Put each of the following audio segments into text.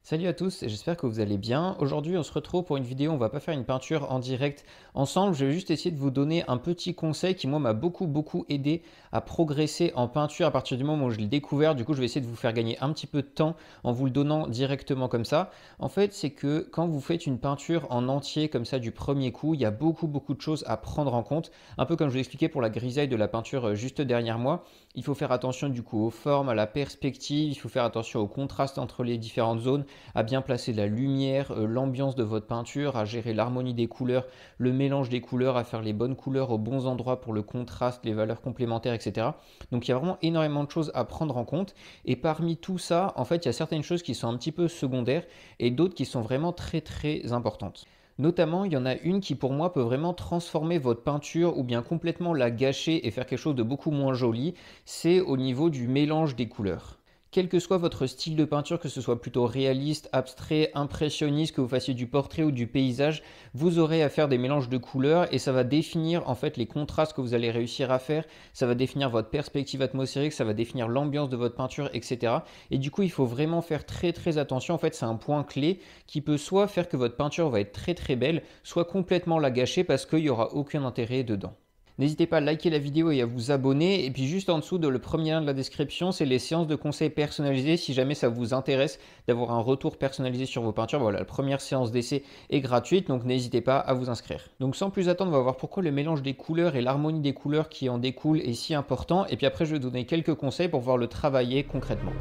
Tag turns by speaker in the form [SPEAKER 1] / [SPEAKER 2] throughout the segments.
[SPEAKER 1] Salut à tous, j'espère que vous allez bien. Aujourd'hui, on se retrouve pour une vidéo, on va pas faire une peinture en direct ensemble, je vais juste essayer de vous donner un petit conseil qui moi m'a beaucoup aidé à progresser en peinture à partir du moment où je l'ai découvert. Du coup, je vais essayer de vous faire gagner un petit peu de temps en vous le donnant directement comme ça. En fait, c'est que quand vous faites une peinture en entier comme ça du premier coup, il y a beaucoup de choses à prendre en compte. Un peu comme je vous l'expliquais pour la grisaille de la peinture juste derrière moi. Il faut faire attention du coup aux formes, à la perspective, il faut faire attention au contraste entre les différentes zones, à bien placer la lumière, l'ambiance de votre peinture, à gérer l'harmonie des couleurs, le mélange des couleurs, à faire les bonnes couleurs aux bons endroits pour le contraste, les valeurs complémentaires, etc. Donc il y a vraiment énormément de choses à prendre en compte. Et parmi tout ça, en fait, il y a certaines choses qui sont un petit peu secondaires et d'autres qui sont vraiment très importantes. Notamment, il y en a une qui pour moi peut vraiment transformer votre peinture ou bien complètement la gâcher et faire quelque chose de beaucoup moins joli, c'est au niveau du mélange des couleurs. Quel que soit votre style de peinture, que ce soit plutôt réaliste, abstrait, impressionniste, que vous fassiez du portrait ou du paysage, vous aurez à faire des mélanges de couleurs et ça va définir en fait les contrastes que vous allez réussir à faire, ça va définir votre perspective atmosphérique, ça va définir l'ambiance de votre peinture, etc. Et du coup, il faut vraiment faire très attention. En fait, c'est un point clé qui peut soit faire que votre peinture va être très belle, soit complètement la gâcher parce qu'il n'y aura aucun intérêt dedans. N'hésitez pas à liker la vidéo et à vous abonner. Et puis juste en dessous, le premier lien de la description, c'est les séances de conseils personnalisés. Si jamais ça vous intéresse d'avoir un retour personnalisé sur vos peintures, voilà, la première séance d'essai est gratuite, donc n'hésitez pas à vous inscrire. Donc sans plus attendre, on va voir pourquoi le mélange des couleurs et l'harmonie des couleurs qui en découle est si important. Et puis après, je vais vous donner quelques conseils pour pouvoir le travailler concrètement.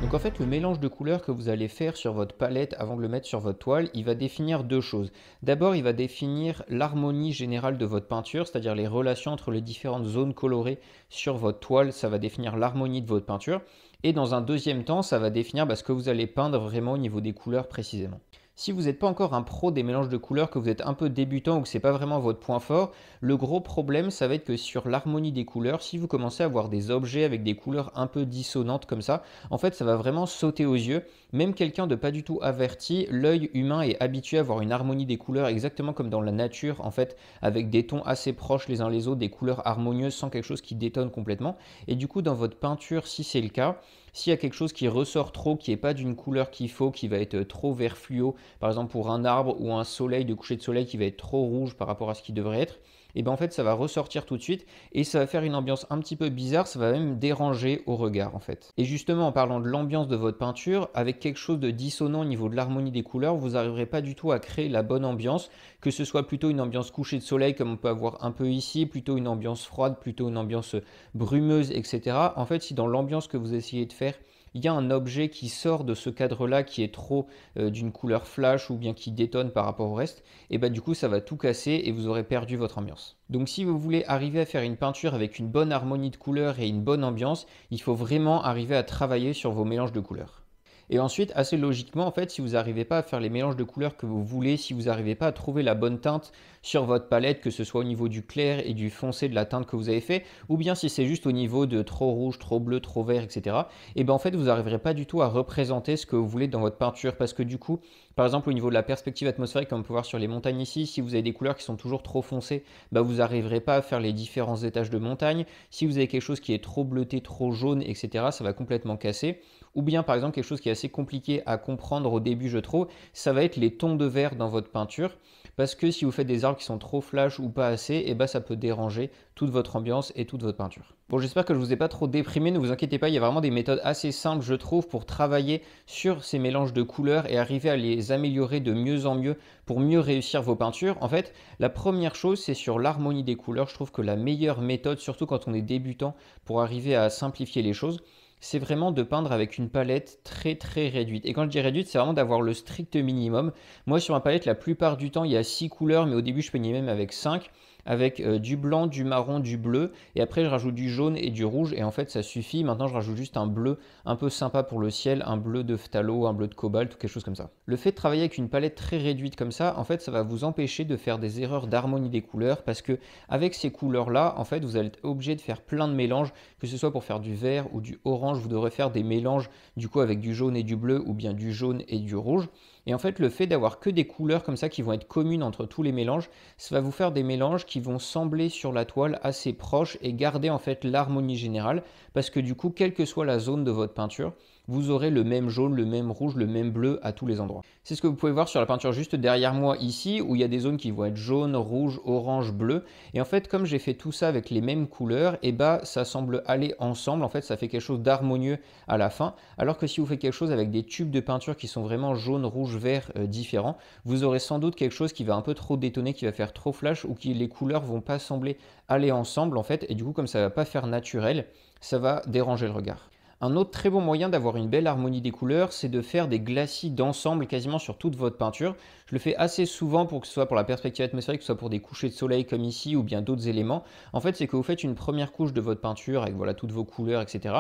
[SPEAKER 1] Donc en fait, le mélange de couleurs que vous allez faire sur votre palette avant de le mettre sur votre toile, il va définir deux choses. D'abord, il va définir l'harmonie générale de votre peinture, c'est-à-dire les relations entre les différentes zones colorées sur votre toile, ça va définir l'harmonie de votre peinture. Et dans un deuxième temps, ça va définir ce que vous allez peindre vraiment au niveau des couleurs précisément. Si vous n'êtes pas encore un pro des mélanges de couleurs, que vous êtes un peu débutant ou que ce n'est pas vraiment votre point fort, le gros problème, ça va être que sur l'harmonie des couleurs, si vous commencez à voir des objets avec des couleurs un peu dissonantes comme ça, en fait, ça va vraiment sauter aux yeux. Même quelqu'un de pas du tout averti, l'œil humain est habitué à voir une harmonie des couleurs exactement comme dans la nature, en fait, avec des tons assez proches les uns les autres, des couleurs harmonieuses sans quelque chose qui détonne complètement. Et du coup, dans votre peinture, si c'est le cas, s'il y a quelque chose qui ressort trop, qui n'est pas d'une couleur qu'il faut, qui va être trop vert fluo, par exemple pour un arbre ou un soleil, de coucher de soleil qui va être trop rouge par rapport à ce qui devrait être, et bien en fait ça va ressortir tout de suite et ça va faire une ambiance un petit peu bizarre, ça va même déranger au regard en fait. Et justement en parlant de l'ambiance de votre peinture, avec quelque chose de dissonant au niveau de l'harmonie des couleurs, vous n'arriverez pas du tout à créer la bonne ambiance, que ce soit plutôt une ambiance coucher de soleil comme on peut avoir un peu ici, plutôt une ambiance froide, plutôt une ambiance brumeuse, etc. En fait, si dans l'ambiance que vous essayez de faire, il y a un objet qui sort de ce cadre-là qui est trop d'une couleur flash ou bien qui détonne par rapport au reste, et bah du coup ça va tout casser et vous aurez perdu votre ambiance. Donc si vous voulez arriver à faire une peinture avec une bonne harmonie de couleurs et une bonne ambiance, il faut vraiment arriver à travailler sur vos mélanges de couleurs. Et ensuite, assez logiquement, en fait, si vous n'arrivez pas à faire les mélanges de couleurs que vous voulez, si vous n'arrivez pas à trouver la bonne teinte sur votre palette, que ce soit au niveau du clair et du foncé de la teinte que vous avez fait, ou bien si c'est juste au niveau de trop rouge, trop bleu, trop vert, etc., et bien en fait, vous n'arriverez pas du tout à représenter ce que vous voulez dans votre peinture, parce que du coup, par exemple, au niveau de la perspective atmosphérique, comme on peut voir sur les montagnes ici, si vous avez des couleurs qui sont toujours trop foncées, vous n'arriverez pas à faire les différents étages de montagne. Si vous avez quelque chose qui est trop bleuté, trop jaune, etc., ça va complètement casser. Ou bien par exemple quelque chose qui est assez compliqué à comprendre au début je trouve, ça va être les tons de vert dans votre peinture, parce que si vous faites des arbres qui sont trop flash ou pas assez, et ça peut déranger toute votre ambiance et toute votre peinture. Bon, j'espère que je vous ai pas trop déprimé, ne vous inquiétez pas, il y a vraiment des méthodes assez simples je trouve pour travailler sur ces mélanges de couleurs et arriver à les améliorer de mieux en mieux pour mieux réussir vos peintures. En fait, la première chose c'est sur l'harmonie des couleurs, je trouve que la meilleure méthode, surtout quand on est débutant, pour arriver à simplifier les choses, c'est vraiment de peindre avec une palette très réduite. Et quand je dis réduite, c'est vraiment d'avoir le strict minimum. Moi, sur ma palette, la plupart du temps, il y a 6 couleurs, mais au début, je peignais même avec 5, avec du blanc, du marron, du bleu. Et après, je rajoute du jaune et du rouge. Et en fait, ça suffit. Maintenant, je rajoute juste un bleu un peu sympa pour le ciel, un bleu de phthalo, un bleu de cobalt ou quelque chose comme ça. Le fait de travailler avec une palette très réduite comme ça, en fait, ça va vous empêcher de faire des erreurs d'harmonie des couleurs parce que avec ces couleurs-là, en fait, vous allez être obligé de faire plein de mélanges, que ce soit pour faire du vert ou du orange, vous devrez faire des mélanges du coup avec du jaune et du bleu ou bien du jaune et du rouge. Et en fait, le fait d'avoir que des couleurs comme ça qui vont être communes entre tous les mélanges, ça va vous faire des mélanges qui vont sembler sur la toile assez proches et garder en fait l'harmonie générale parce que du coup, quelle que soit la zone de votre peinture, vous aurez le même jaune, le même rouge, le même bleu à tous les endroits. C'est ce que vous pouvez voir sur la peinture juste derrière moi ici, où il y a des zones qui vont être jaune, rouge, orange, bleu. Et en fait, comme j'ai fait tout ça avec les mêmes couleurs, et bah ça semble aller ensemble. En fait, ça fait quelque chose d'harmonieux à la fin. Alors que si vous faites quelque chose avec des tubes de peinture qui sont vraiment jaune, rouge, vert différents, vous aurez sans doute quelque chose qui va un peu trop détonner, qui va faire trop flash, ou qui les couleurs vont pas sembler aller ensemble en fait. Et du coup, comme ça va pas faire naturel, ça va déranger le regard. Un autre très bon moyen d'avoir une belle harmonie des couleurs, c'est de faire des glacis d'ensemble quasiment sur toute votre peinture. Je le fais assez souvent pour que ce soit pour la perspective atmosphérique, que ce soit pour des couchers de soleil comme ici ou bien d'autres éléments. En fait, c'est que vous faites une première couche de votre peinture avec voilà, toutes vos couleurs, etc.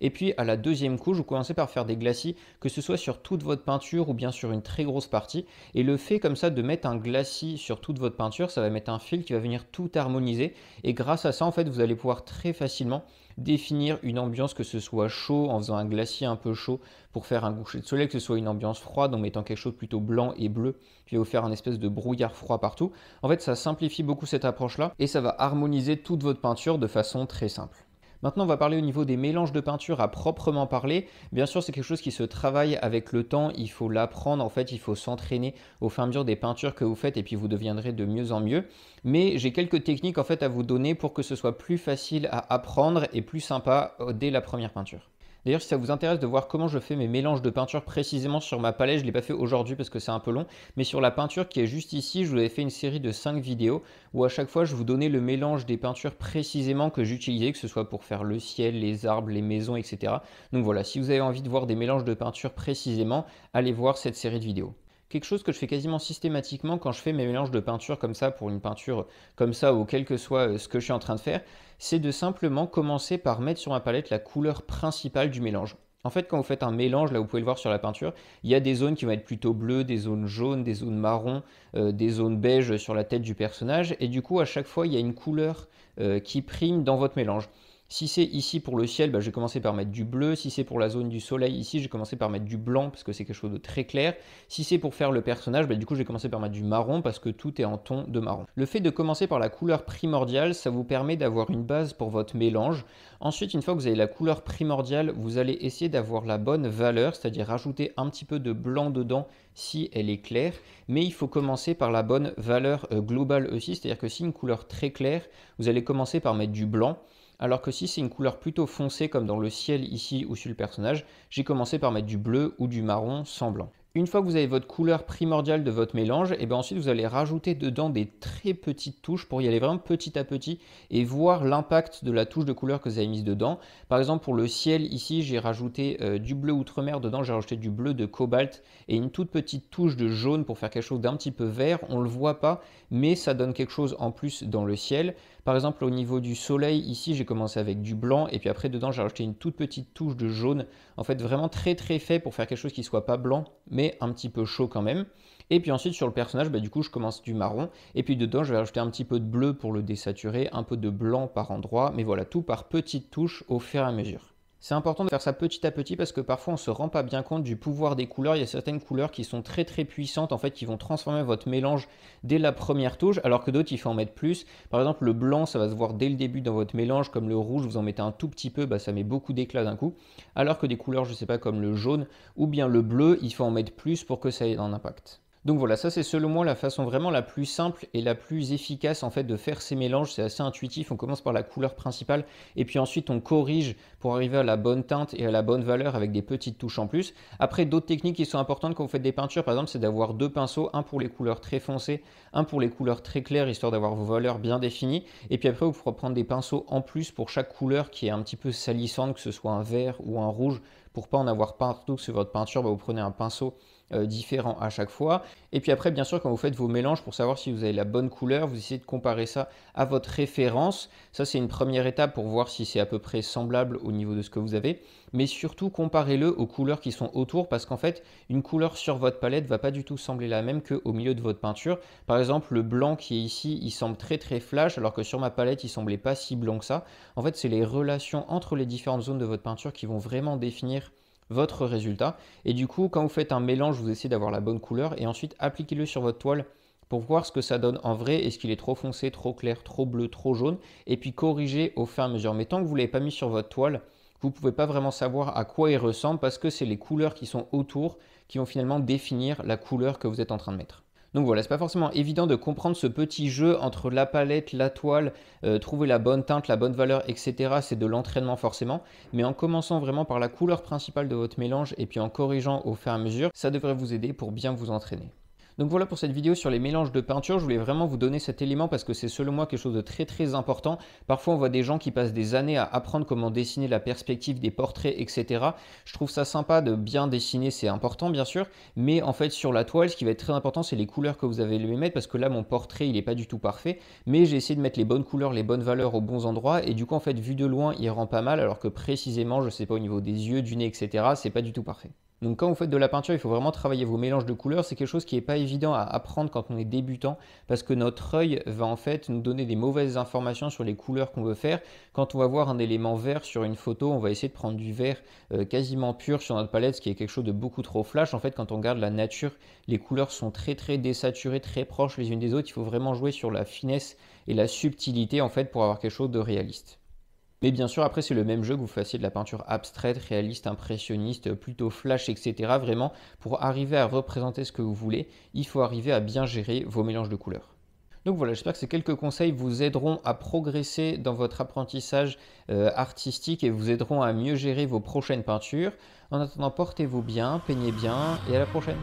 [SPEAKER 1] Et puis à la deuxième couche, vous commencez par faire des glacis, que ce soit sur toute votre peinture ou bien sur une très grosse partie. Et le fait comme ça de mettre un glacis sur toute votre peinture, ça va mettre un fil qui va venir tout harmoniser. Et grâce à ça, en fait, vous allez pouvoir très facilement définir une ambiance, que ce soit chaud en faisant un glacier un peu chaud pour faire un coucher de soleil, que ce soit une ambiance froide en mettant quelque chose plutôt blanc et bleu qui va vous faire un espèce de brouillard froid partout. En fait, ça simplifie beaucoup cette approche-là et ça va harmoniser toute votre peinture de façon très simple. Maintenant, on va parler au niveau des mélanges de peinture à proprement parler. Bien sûr, c'est quelque chose qui se travaille avec le temps. Il faut l'apprendre. En fait, il faut s'entraîner au fur et à mesure des peintures que vous faites et puis vous deviendrez de mieux en mieux. Mais j'ai quelques techniques en fait à vous donner pour que ce soit plus facile à apprendre et plus sympa dès la première peinture. D'ailleurs, si ça vous intéresse de voir comment je fais mes mélanges de peinture précisément sur ma palette, je ne l'ai pas fait aujourd'hui parce que c'est un peu long, mais sur la peinture qui est juste ici, je vous avais fait une série de 5 vidéos où à chaque fois je vous donnais le mélange des peintures précisément que j'utilisais, que ce soit pour faire le ciel, les arbres, les maisons, etc. Donc voilà, si vous avez envie de voir des mélanges de peinture précisément, allez voir cette série de vidéos. Quelque chose que je fais quasiment systématiquement quand je fais mes mélanges de peinture comme ça pour une peinture comme ça ou quel que soit ce que je suis en train de faire, c'est de simplement commencer par mettre sur ma palette la couleur principale du mélange. En fait, quand vous faites un mélange, là vous pouvez le voir sur la peinture, il y a des zones qui vont être plutôt bleues, des zones jaunes, des zones marron, des zones beige sur la tête du personnage. Et du coup, à chaque fois, il y a une couleur qui prime dans votre mélange. Si c'est ici pour le ciel, bah, je vais commencer par mettre du bleu. Si c'est pour la zone du soleil ici, je vais commencer par mettre du blanc parce que c'est quelque chose de très clair. Si c'est pour faire le personnage, bah, du coup je vais commencer par mettre du marron parce que tout est en ton de marron. Le fait de commencer par la couleur primordiale, ça vous permet d'avoir une base pour votre mélange. Ensuite, une fois que vous avez la couleur primordiale, vous allez essayer d'avoir la bonne valeur, c'est-à-dire rajouter un petit peu de blanc dedans si elle est claire. Mais il faut commencer par la bonne valeur globale aussi, c'est-à-dire que si une couleur très claire, vous allez commencer par mettre du blanc. Alors que si c'est une couleur plutôt foncée comme dans le ciel ici ou sur le personnage, j'ai commencé par mettre du bleu ou du marron sans blanc. Une fois que vous avez votre couleur primordiale de votre mélange, et bien ensuite vous allez rajouter dedans des très petites touches pour y aller vraiment petit à petit et voir l'impact de la touche de couleur que vous avez mise dedans. Par exemple pour le ciel ici j'ai rajouté du bleu outre-mer dedans, j'ai rajouté du bleu de cobalt et une toute petite touche de jaune pour faire quelque chose d'un petit peu vert. On ne le voit pas mais ça donne quelque chose en plus dans le ciel. Par exemple au niveau du soleil ici j'ai commencé avec du blanc et puis après dedans j'ai rajouté une toute petite touche de jaune. En fait vraiment très très fait pour faire quelque chose qui soit pas blanc mais un petit peu chaud quand même. Et puis ensuite sur le personnage, bah, du coup je commence du marron et puis dedans je vais rajouter un petit peu de bleu pour le désaturer, un peu de blanc par endroit, mais voilà, tout par petites touches au fur et à mesure. C'est important de faire ça petit à petit parce que parfois on ne se rend pas bien compte du pouvoir des couleurs. Il y a certaines couleurs qui sont très très puissantes en fait, qui vont transformer votre mélange dès la première touche, alors que d'autres il faut en mettre plus. Par exemple le blanc ça va se voir dès le début dans votre mélange, comme le rouge vous en mettez un tout petit peu, bah, ça met beaucoup d'éclat d'un coup. Alors que des couleurs je ne sais pas comme le jaune ou bien le bleu, il faut en mettre plus pour que ça ait un impact. Donc voilà, ça c'est selon moi la façon vraiment la plus simple et la plus efficace en fait de faire ces mélanges. C'est assez intuitif, on commence par la couleur principale et puis ensuite on corrige pour arriver à la bonne teinte et à la bonne valeur avec des petites touches en plus. Après d'autres techniques qui sont importantes quand vous faites des peintures par exemple, c'est d'avoir deux pinceaux, un pour les couleurs très foncées, un pour les couleurs très claires histoire d'avoir vos valeurs bien définies et puis après vous pourrez prendre des pinceaux en plus pour chaque couleur qui est un petit peu salissante, que ce soit un vert ou un rouge. Pour pas en avoir partout sur votre peinture, bah, vous prenez un pinceau différent à chaque fois. Et puis après, bien sûr, quand vous faites vos mélanges pour savoir si vous avez la bonne couleur, vous essayez de comparer ça à votre référence. Ça, c'est une première étape pour voir si c'est à peu près semblable au niveau de ce que vous avez. Mais surtout, comparez-le aux couleurs qui sont autour parce qu'en fait, une couleur sur votre palette va pas du tout sembler la même qu'au milieu de votre peinture. Par exemple, le blanc qui est ici, il semble très très flash alors que sur ma palette, il semblait pas si blanc que ça. En fait, c'est les relations entre les différentes zones de votre peinture qui vont vraiment définir votre résultat. Et du coup, quand vous faites un mélange, vous essayez d'avoir la bonne couleur et ensuite appliquez-le sur votre toile pour voir ce que ça donne en vrai. Est-ce qu'il est trop foncé, trop clair, trop bleu, trop jaune? Et puis corrigez au fur et à mesure. Mais tant que vous ne l'avez pas mis sur votre toile, vous ne pouvez pas vraiment savoir à quoi il ressemble parce que c'est les couleurs qui sont autour qui vont finalement définir la couleur que vous êtes en train de mettre. Donc voilà, c'est pas forcément évident de comprendre ce petit jeu entre la palette, la toile, trouver la bonne teinte, la bonne valeur, etc. C'est de l'entraînement forcément. Mais en commençant vraiment par la couleur principale de votre mélange et puis en corrigeant au fur et à mesure, ça devrait vous aider pour bien vous entraîner. Donc voilà pour cette vidéo sur les mélanges de peinture. Je voulais vraiment vous donner cet élément parce que c'est selon moi quelque chose de très très important. Parfois on voit des gens qui passent des années à apprendre comment dessiner la perspective des portraits, etc. Je trouve ça sympa de bien dessiner, c'est important bien sûr. Mais en fait sur la toile, ce qui va être très important, c'est les couleurs que vous avez les mettre parce que là mon portrait il n'est pas du tout parfait. Mais j'ai essayé de mettre les bonnes couleurs, les bonnes valeurs aux bons endroits. Et du coup en fait vu de loin il rend pas mal alors que précisément, je sais pas, au niveau des yeux, du nez, etc. c'est pas du tout parfait. Donc quand vous faites de la peinture, il faut vraiment travailler vos mélanges de couleurs. C'est quelque chose qui n'est pas évident à apprendre quand on est débutant parce que notre œil va en fait nous donner des mauvaises informations sur les couleurs qu'on veut faire. Quand on va voir un élément vert sur une photo, on va essayer de prendre du vert quasiment pur sur notre palette, ce qui est quelque chose de beaucoup trop flash. En fait, quand on regarde la nature, les couleurs sont très très désaturées, très proches les unes des autres. Il faut vraiment jouer sur la finesse et la subtilité en fait pour avoir quelque chose de réaliste. Mais bien sûr, après, c'est le même jeu que vous fassiez de la peinture abstraite, réaliste, impressionniste, plutôt flash, etc. Vraiment, pour arriver à représenter ce que vous voulez, il faut arriver à bien gérer vos mélanges de couleurs. Donc voilà, j'espère que ces quelques conseils vous aideront à progresser dans votre apprentissage artistique et vous aideront à mieux gérer vos prochaines peintures. En attendant, portez-vous bien, peignez bien et à la prochaine.